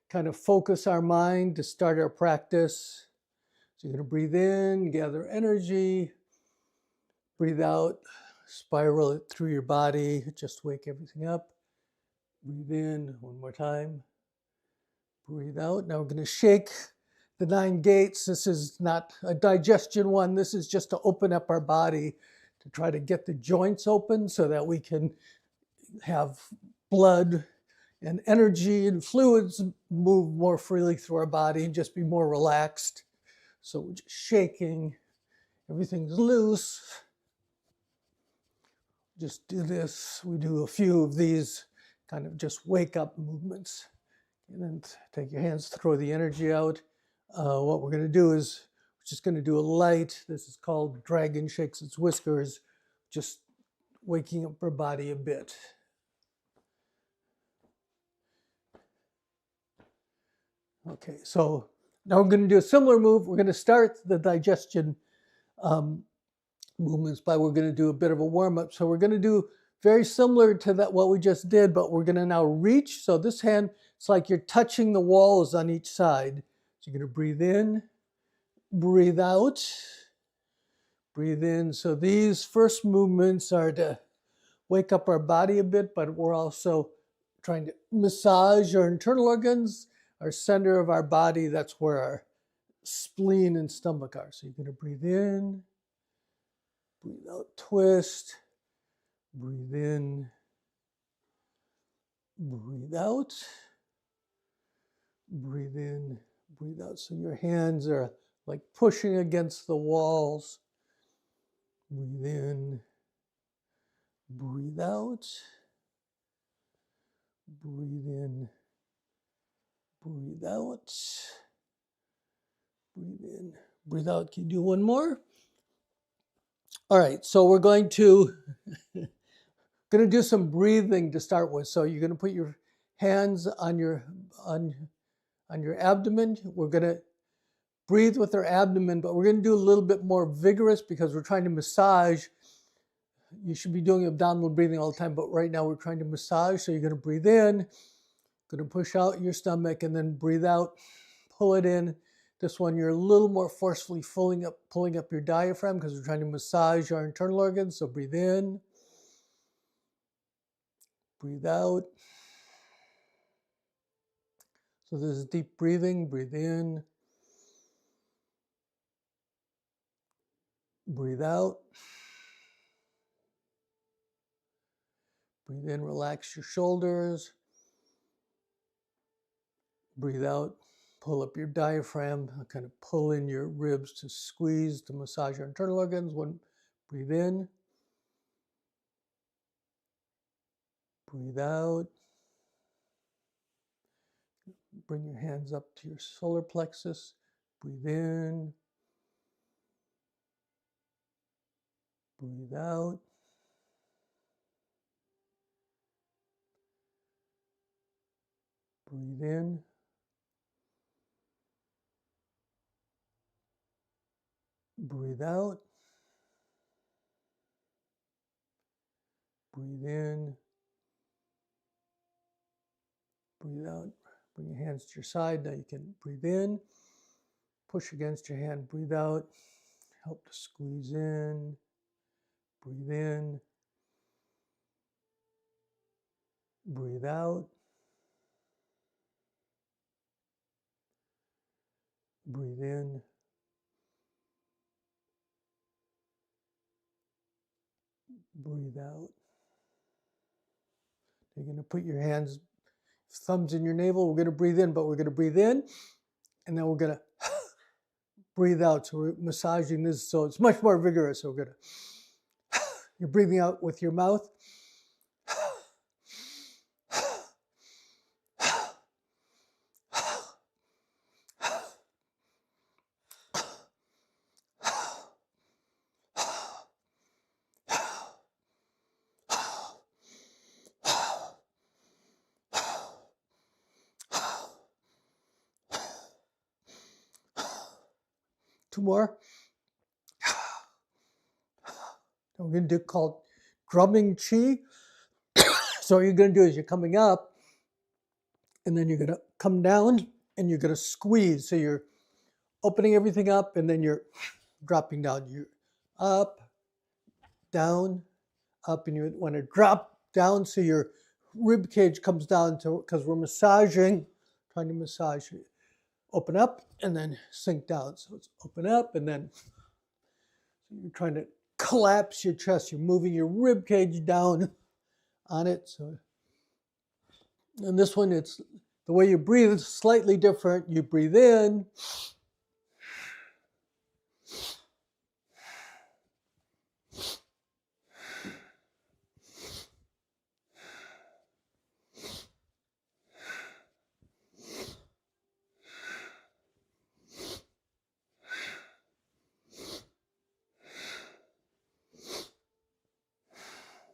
kind of focus our mind to start our practice. So you're going to breathe in, gather energy, breathe out, spiral it through your body, just wake everything up. Breathe in one more time. Breathe out. Now we're going to shake the 9 gates. This is not a digestion one. This is just to open up our body, to try to get the joints open so that we can have blood and energy and fluids move more freely through our body and just be more relaxed. So we're just shaking. Everything's loose. Just do this. We do a few of these kind of just wake up movements. And then take your hands, throw the energy out. What we're going to do is we're just going to do a light. This is called Dragon Shakes Its Whiskers. Just waking up our body a bit. Okay, so now we're going to do a similar move. We're going to start the digestion movements by we're going to do a bit of a warm-up. So we're going to do very similar to that what we just did, but we're going to now reach. So this hand, it's like you're touching the walls on each side. So you're going to breathe in, breathe out, breathe in. So these first movements are to wake up our body a bit, but we're also trying to massage our internal organs, our center of our body. That's where our spleen and stomach are. So you're going to breathe in, breathe out, twist, breathe in, breathe out, breathe in, breathe out. So your hands are like pushing against the walls. Breathe in, breathe out, breathe in, breathe out, breathe in, breathe out. Can you do one more? All right, so we're going to do some breathing to start with. So you're going to put your hands on your abdomen. We're going to breathe with our abdomen, but we're going to do a little bit more vigorous because we're trying to massage. You should be doing abdominal breathing all the time, but right now we're trying to massage. So you're going to breathe in, going to push out your stomach, and then breathe out, pull it in. This one, you're a little more forcefully pulling up your diaphragm because we're trying to massage our internal organs. So breathe in, breathe out. So this is deep breathing. Breathe in, breathe out. Breathe in, relax your shoulders. Breathe out, pull up your diaphragm, kind of pull in your ribs to squeeze, to massage your internal organs. Breathe in, breathe out. Bring your hands up to your solar plexus. Breathe in, breathe out. Breathe in. Breathe out. Breathe in. Breathe out. Bring your hands to your side. Now you can breathe in. Push against your hand. Breathe out. Help to squeeze in. Breathe in. Breathe out. Breathe in. Breathe out. You're going to put your hands, thumbs in your navel. We're going to breathe in, but we're going to breathe in, and then we're going to breathe out. So we're massaging this, so it's much more vigorous. So we're going to, you're breathing out with your mouth. Two more. And we're going to do called drumming chi. So what you're going to do is you're coming up, and then you're going to come down and you're going to squeeze. So you're opening everything up and then you're dropping down. You're up, down, up, and you want to drop down so your rib cage comes down to, because we're massaging, trying to massage it. Open up and then sink down. So it's open up and then you're trying to collapse your chest. You're moving your rib cage down on it. So, and this one, it's the way you breathe is slightly different. You breathe in.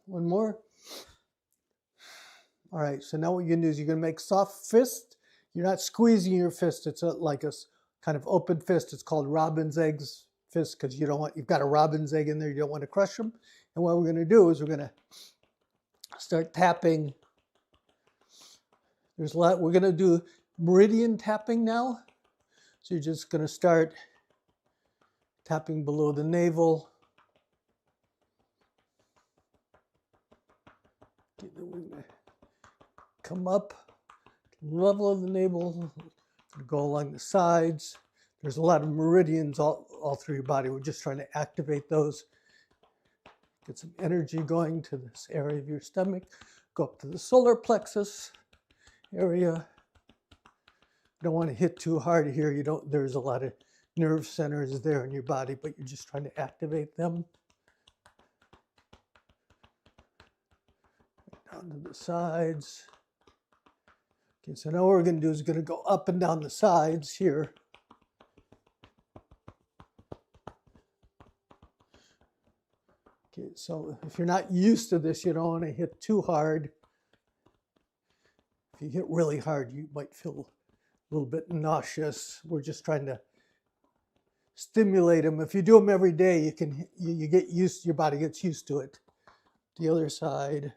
One more. All right, so now what you're going to do is you're going to make soft fist. You're not squeezing your fist. It's like a kind of open fist. It's called robin's eggs fist because you've got a robin's egg in there. You don't want to crush them. And what we're going to do is we're going to start tapping. We're going to do meridian tapping now. So you're just going to start tapping below the navel. Okay, then we're going to come up to the level of the navel, go along the sides. There's a lot of meridians all through your body. We're just trying to activate those. Get some energy going to this area of your stomach. Go up to the solar plexus area. You don't want to hit too hard here. There's a lot of nerve centers there in your body, but you're just trying to activate them. Down to the sides. Okay, so now what we're going to do is going to go up and down the sides here. Okay, so if you're not used to this, you don't want to hit too hard. If you hit really hard, you might feel a little bit nauseous. We're just trying to stimulate them. If you do them every day, you get used, your body gets used to it. The other side.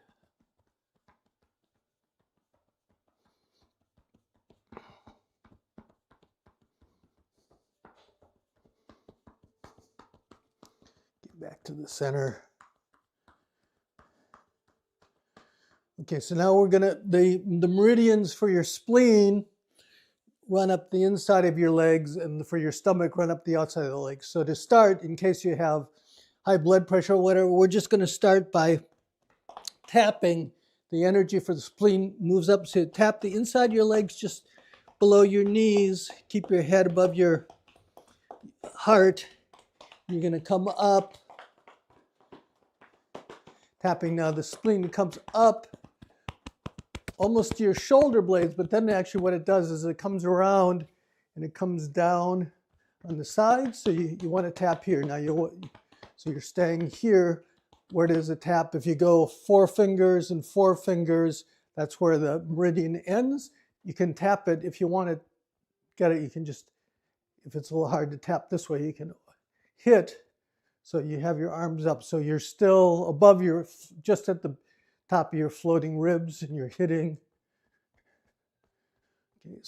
Get back to the center. Okay, so now we're gonna, the meridians for your spleen run up the inside of your legs, and for your stomach run up the outside of the legs. So to start, in case you have high blood pressure or whatever, we're just gonna start by tapping. The energy for the spleen moves up, so tap the inside of your legs just below your knees. Keep your head above your heart. You're gonna come up. Tapping now, the spleen comes up almost to your shoulder blades, but then actually what it does is it comes around and it comes down on the sides. So you want to tap here. Now so you're staying here. Where does it tap? If you go 4 fingers and 4 fingers, that's where the meridian ends. You can tap it if you want to get it. You can just, if it's a little hard to tap this way, you can hit. So you have your arms up. So you're still above just at the top of your floating ribs, and you're hitting. Okay,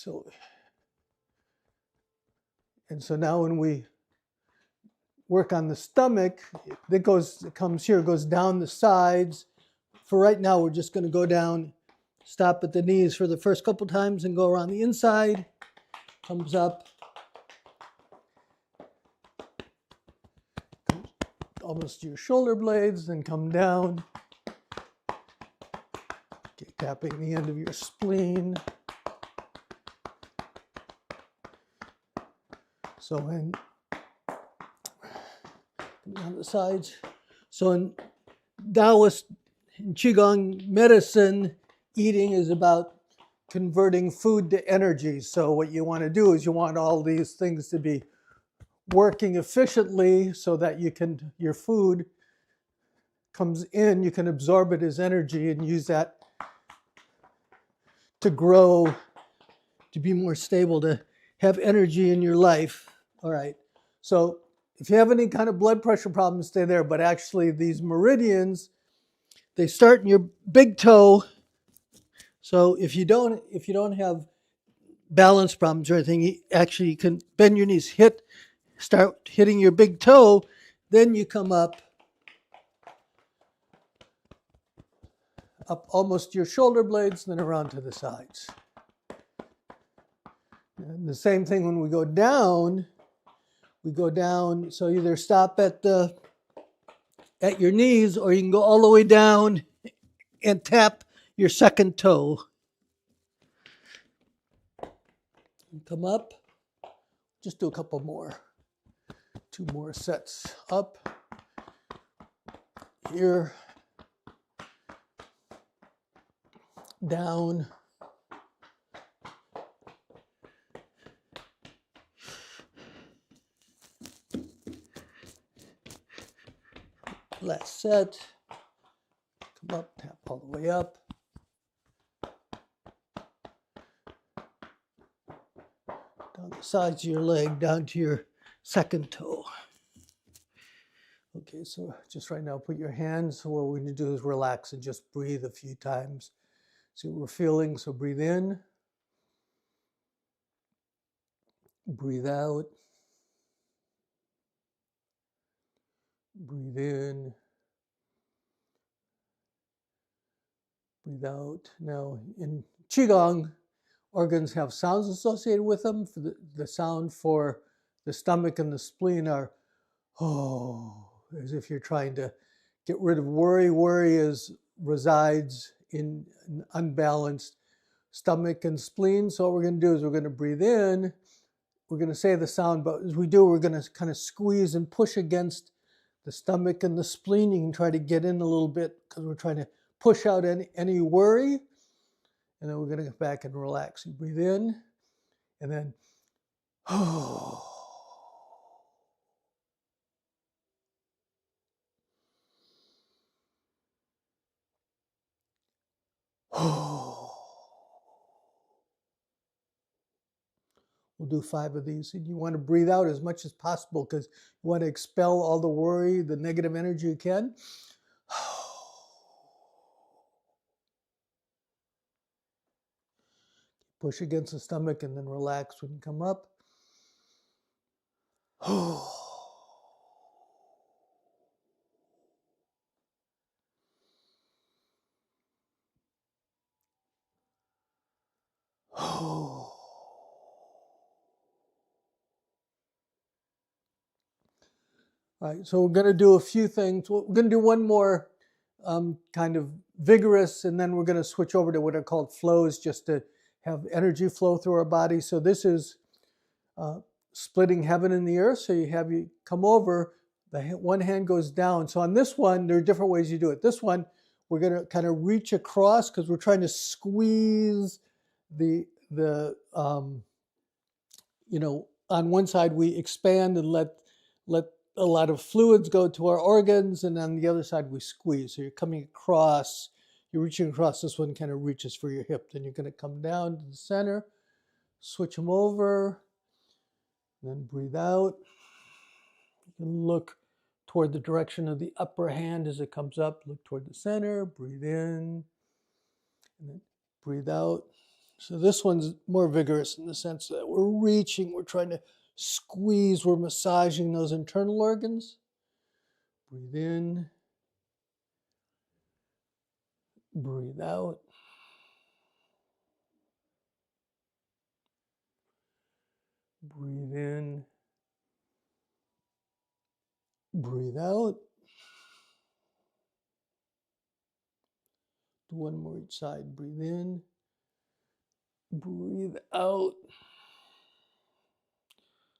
so now when we work on the stomach, it comes here, goes down the sides. For right now, we're just going to go down, stop at the knees for the first couple times, and go around the inside. Comes up, comes almost to your shoulder blades, then come down. Tapping the end of your spleen. So on the sides. So in Taoist and Qigong medicine, eating is about converting food to energy. So what you want to do is you want all these things to be working efficiently so that your food comes in, you can absorb it as energy and use that to grow, to be more stable, to have energy in your life. All right. So if you have any kind of blood pressure problems, stay there. But actually these meridians, they start in your big toe. So if you don't have balance problems or anything, actually you can bend your knees, start hitting your big toe, then you come up almost to your shoulder blades, then around to the sides. And the same thing when we go down, so either stop at your knees, or you can go all the way down and tap your second toe. Come up, just do a couple more. 2 more sets up, here, down, last set, come up, tap all the way up, down the sides of your leg, down to your second toe. Okay, so just right now, put your hands, so what we're going to do is relax and just breathe a few times. See what we're feeling, so breathe in, breathe out, breathe in, breathe out. Now, in Qigong, organs have sounds associated with them. For the sound for the stomach and the spleen are, oh, as if you're trying to get rid of worry. Worry resides in an unbalanced stomach and spleen. So what we're going to do is we're going to breathe in. We're going to say the sound, but as we do, we're going to kind of squeeze and push against the stomach and the spleen. You can try to get in a little bit because we're trying to push out any worry. And then we're going to go back and relax. You breathe in, and then, oh. We'll do 5 of these. And you want to breathe out as much as possible because you want to expel all the worry, the negative energy you can. Push against the stomach and then relax when you come up. All right, so we're going to do a few things. We're going to do one more kind of vigorous, and then we're going to switch over to what are called flows, just to have energy flow through our body. So this is splitting heaven and the earth. So you come over, one hand goes down. So on this one, there are different ways you do it. This one, we're going to kind of reach across because we're trying to squeeze on one side we expand and let a lot of fluids go to our organs, and on the other side we squeeze. So you're coming across, you're reaching across. This one kind of reaches for your hip. Then you're going to come down to the center, switch them over, then breathe out. You can look toward the direction of the upper hand as it comes up. Look toward the center, breathe in, and then breathe out. So this one's more vigorous in the sense that we're reaching, we're trying to squeeze, we're massaging those internal organs. Breathe in, breathe out. Breathe in, breathe out. Do one more each side. Breathe in, breathe out.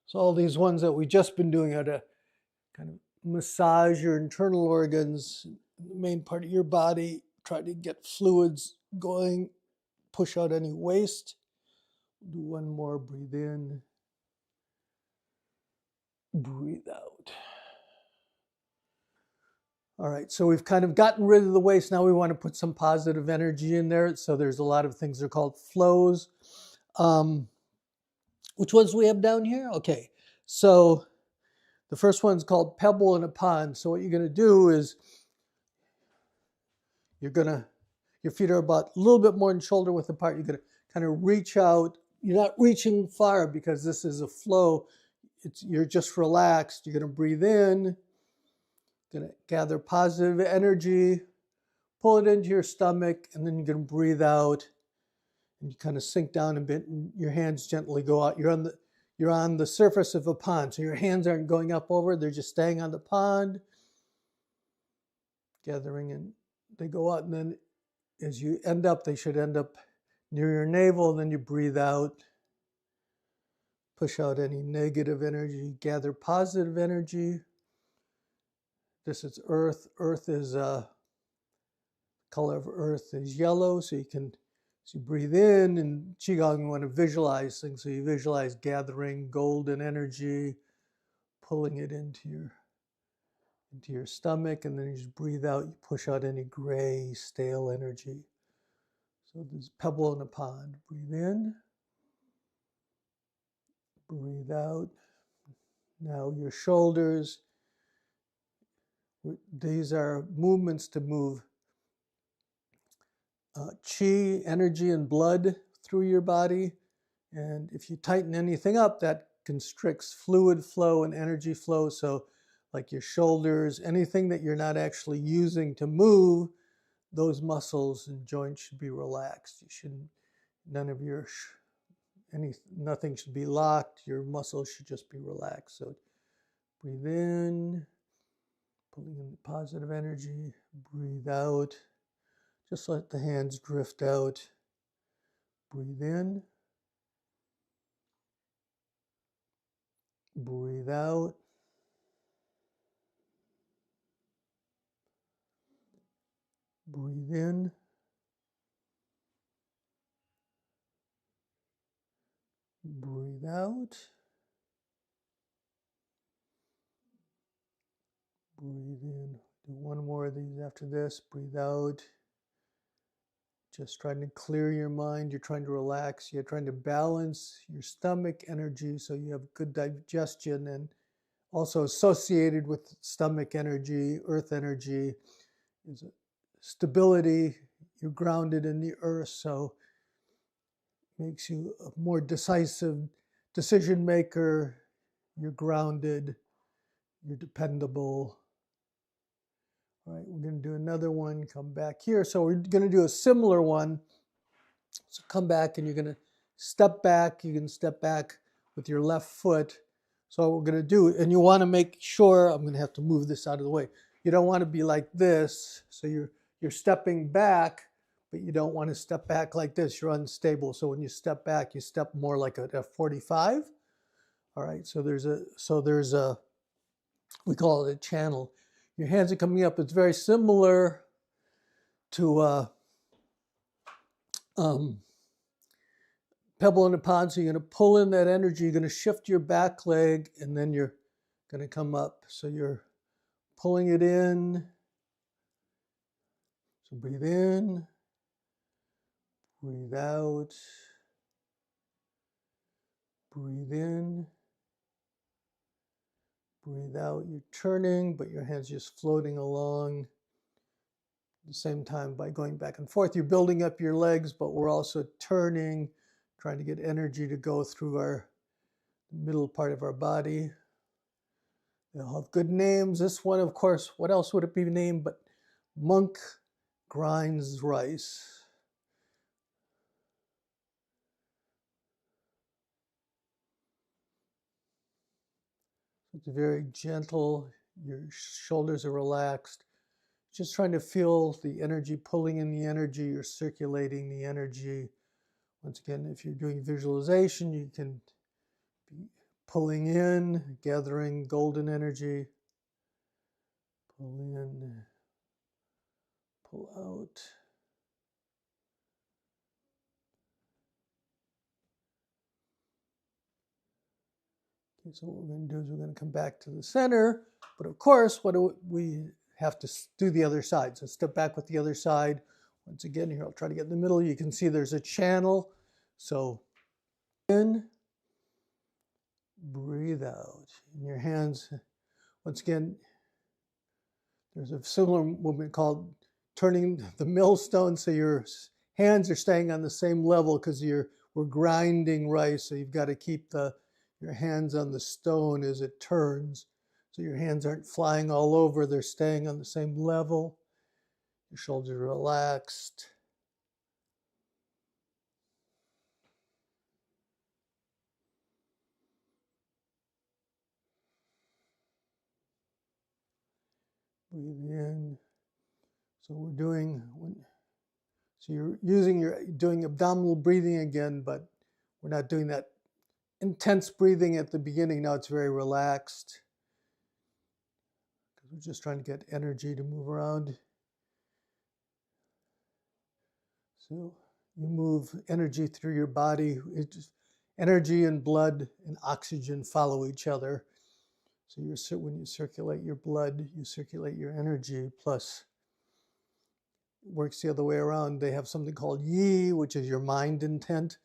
So all these ones that we've just been doing are to kind of massage your internal organs, the main part of your body, try to get fluids going, push out any waste. Do one more, breathe in, breathe out. All right, so we've kind of gotten rid of the waste. Now we want to put some positive energy in there. So there's a lot of things that are called flows. Which ones do we have down here? Okay, so the first one's called Pebble in a Pond. So what you're going to do is your feet are about a little bit more than shoulder width apart. You're going to kind of reach out you're not reaching far because this is a flow. You're just relaxed. You're going to breathe in, going to gather positive energy, pull it into your stomach, and then you're going to breathe out, and you kind of sink down a bit, and your hands gently go out. You're on the surface of a pond, so your hands aren't going up over, they're just staying on the pond, gathering, and they go out, and then as you end up, they should end up near your navel, and then you breathe out, push out any negative energy, gather positive energy. This is earth. Earth is color of earth is yellow, so you breathe in, and Qigong, you want to visualize things. So you visualize gathering golden energy, pulling it into your stomach, and then you just breathe out, you push out any gray, stale energy. So there's a pebble in a pond. Breathe in, breathe out. Now your shoulders, these are movements to move chi, energy, and blood through your body. And if you tighten anything up, that constricts fluid flow and energy flow. So like your shoulders, anything that you're not actually using to move, those muscles and joints should be relaxed. You shouldn't, nothing should be locked. Your muscles should just be relaxed. So breathe in, pulling in positive energy, breathe out. Just let the hands drift out. Breathe in. Breathe out. Breathe in. Breathe out. Breathe in. Do one more of these after this. Breathe out. Just trying to clear your mind. You're trying to relax. You're trying to balance your stomach energy so you have good digestion, and also associated with stomach energy, earth energy, is stability. You're grounded in the earth, so it makes you a more decisive decision maker. You're grounded. You're dependable. All right, we're going to do another one. Come back here. So we're going to do a similar one. So come back, and you're going to step back. You can step back with your left foot. So what we're going to do, and you want to make sure, I'm going to have to move this out of the way. You don't want to be like this. So you're stepping back, but you don't want to step back like this. You're unstable. So when you step back, you step more like a F45. All right, so there's a, we call it a channel. Your hands are coming up. It's very similar to pebble in a pond. So you're going to pull in that energy. You're going to shift your back leg, and then you're going to come up. So you're pulling it in. So breathe in, breathe out, breathe in, breathe out. You're turning, but your hands just floating along. At the same time, by going back and forth, you're building up your legs, but we're also turning, trying to get energy to go through our middle part of our body. They'll have good names. This one, of course, what else would it be named but Monk Grinds Rice. It's very gentle. Your shoulders are relaxed. Just trying to feel the energy, pulling in the energy. You're circulating the energy. Once again, if you're doing visualization, you can be pulling in, gathering golden energy. Pull in, pull out. Okay, so what we're going to do is we're going to come back to the center. But of course, we have to do the other side. So step back with the other side. Once again, here, I'll try to get in the middle. You can see there's a channel. So in, breathe out. In your hands, once again, there's a similar movement called turning the millstone. So your hands are staying on the same level because we're grinding rice, so you've got to keep your hands on the stone as it turns. So your hands aren't flying all over, they're staying on the same level. Your shoulders are relaxed. Breathe in. So you're doing abdominal breathing again, but we're not doing that intense breathing at the beginning. Now it's very relaxed, because we're just trying to get energy to move around. So you move energy through your body. Energy and blood and oxygen follow each other. So when you circulate your blood, you circulate your energy, plus it works the other way around. They have something called yi, which is your mind intent.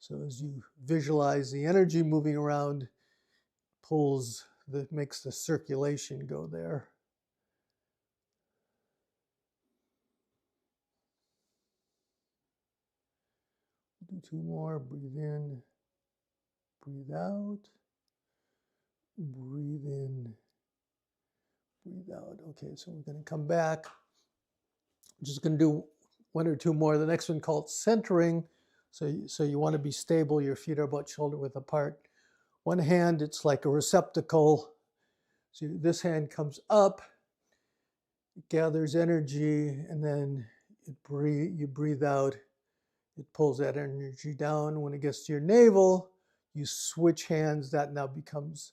So as you visualize the energy moving around, makes the circulation go there. Do 2 more. Breathe in, breathe out, breathe in, breathe out. Okay, so we're going to come back. I'm just going to do 1 or 2 more. The next one called centering. So you want to be stable. Your feet are about shoulder width apart. One hand, it's like a receptacle. So this hand comes up, it gathers energy, and then you breathe out. It pulls that energy down. When it gets to your navel, you switch hands. That now becomes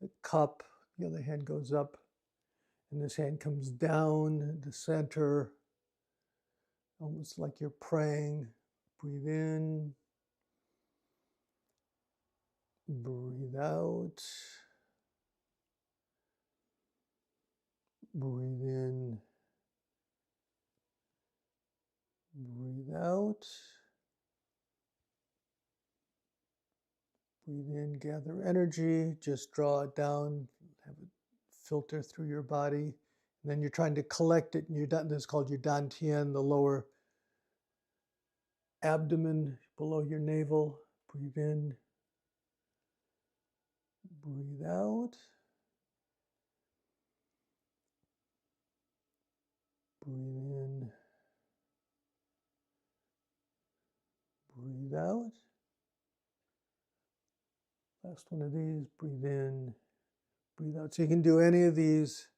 the cup. The other hand goes up, and this hand comes down the center, almost like you're praying. Breathe in, breathe out, breathe in, breathe out. Breathe in, gather energy, just draw it down, have it filter through your body. And then you're trying to collect it, and this is called your dantian, the lower abdomen below your navel. Breathe in, breathe out. Breathe in, breathe out. Last one of these, breathe in, breathe out. So you can do any of these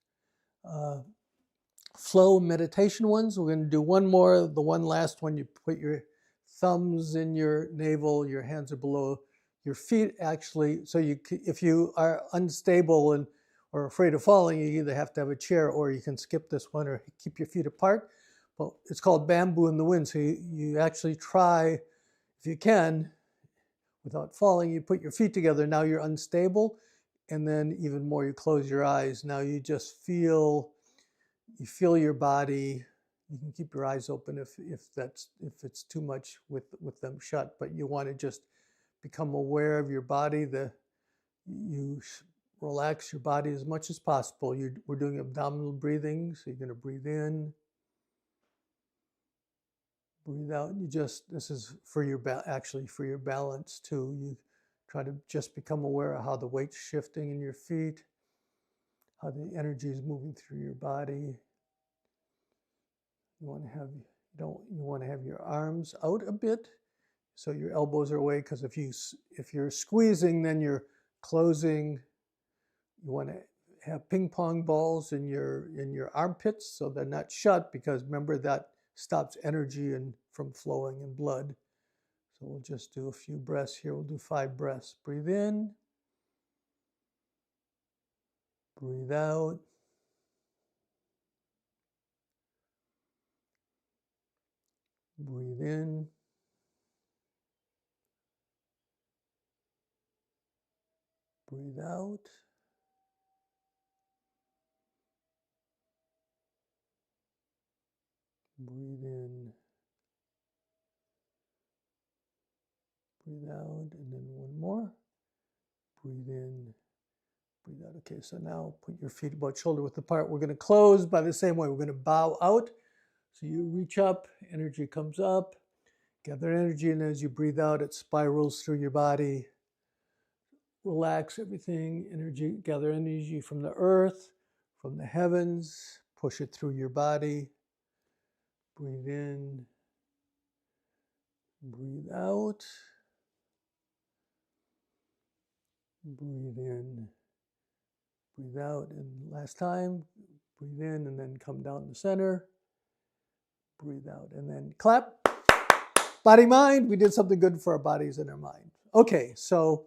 flow meditation ones. We're going to do one more. The last one, you put your thumbs in your navel, your hands are below your feet, actually. So if you are unstable or afraid of falling, you either have to have a chair, or you can skip this one or keep your feet apart. Well, it's called bamboo in the wind. So you actually try, if you can, without falling, you put your feet together. Now you're unstable. And then even more, you close your eyes. Now you just feel your body. You can keep your eyes open if it's too much with them shut, but you want to just become aware of your body. You relax your body as much as possible. We're doing abdominal breathing, so you're going to breathe in, breathe out. This is for actually for your balance too. You try to just become aware of how the weight's shifting in your feet, how the energy is moving through your body. You want to have your arms out a bit, so your elbows are away, because if you're squeezing, then you're closing. You want to have ping pong balls in your armpits, so they're not shut, because remember, that stops energy from flowing in blood. So we'll just do a few breaths here. We'll do 5 breaths. Breathe in, breathe out. Breathe in, breathe out. Breathe in, breathe out, and then one more. Breathe in, breathe out. Okay, so now put your feet about shoulder width apart. We're going to close by the same way. We're going to bow out. So you reach up, energy comes up, Gather energy, and as you breathe out, it spirals through your body. Relax everything, energy, gather energy from the earth, from the heavens, push it through your body. Breathe in, breathe out. Breathe in, breathe out, and last time, breathe in and then come down the center. Breathe out and then clap. Body, mind, we did something good for our bodies and our mind. Okay, so